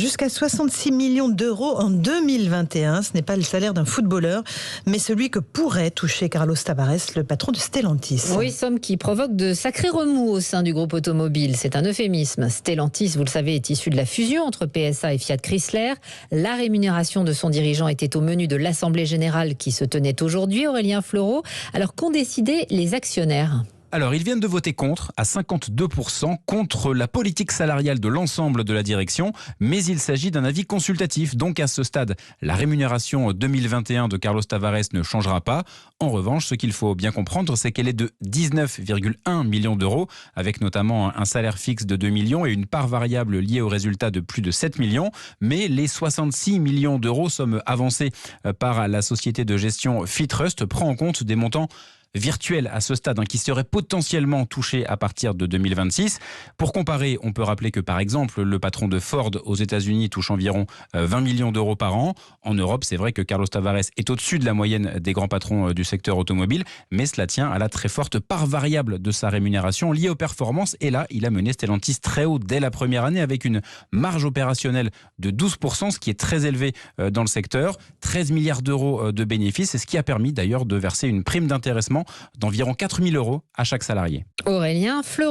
jusqu'à 66 millions d'euros en 2021. Ce n'est pas le salaire d'un footballeur, mais celui que pourrait toucher Carlos Tavares, le patron de Stellantis. Oui, somme qui provoque de sacrés remous au sein du groupe automobile. C'est un euphémisme. Stellantis, vous le savez, est issu de la fusion entre PSA et Fiat Chrysler. La rémunération de son dirigeant était au menu de l'Assemblée générale qui se tenait aujourd'hui, Aurélien Fleureau. Alors qu'ont décidé les actionnaires ? Alors, ils viennent de voter contre, à 52%, contre la politique salariale de l'ensemble de la direction, mais il s'agit d'un avis consultatif. Donc, à ce stade, la rémunération 2021 de Carlos Tavares ne changera pas. En revanche, ce qu'il faut bien comprendre, c'est qu'elle est de 19,1 millions d'euros, avec notamment un salaire fixe de 2 millions et une part variable liée au résultat de plus de 7 millions. Mais les 66 millions d'euros, somme avancée par la société de gestion Fitrust, prend en compte des montants virtuel à ce stade, qui serait potentiellement touché à partir de 2026. Pour comparer, on peut rappeler que par exemple, le patron de Ford aux États-Unis touche environ 20 millions d'euros par an. En Europe, c'est vrai que Carlos Tavares est au-dessus de la moyenne des grands patrons du secteur automobile, mais cela tient à la très forte part variable de sa rémunération liée aux performances. Et là, il a mené Stellantis très haut dès la première année avec une marge opérationnelle de 12%, ce qui est très élevé dans le secteur. 13 milliards d'euros de bénéfices, et ce qui a permis d'ailleurs de verser une prime d'intéressement d'environ 4 000 euros à chaque salarié. Aurélien Fleureau.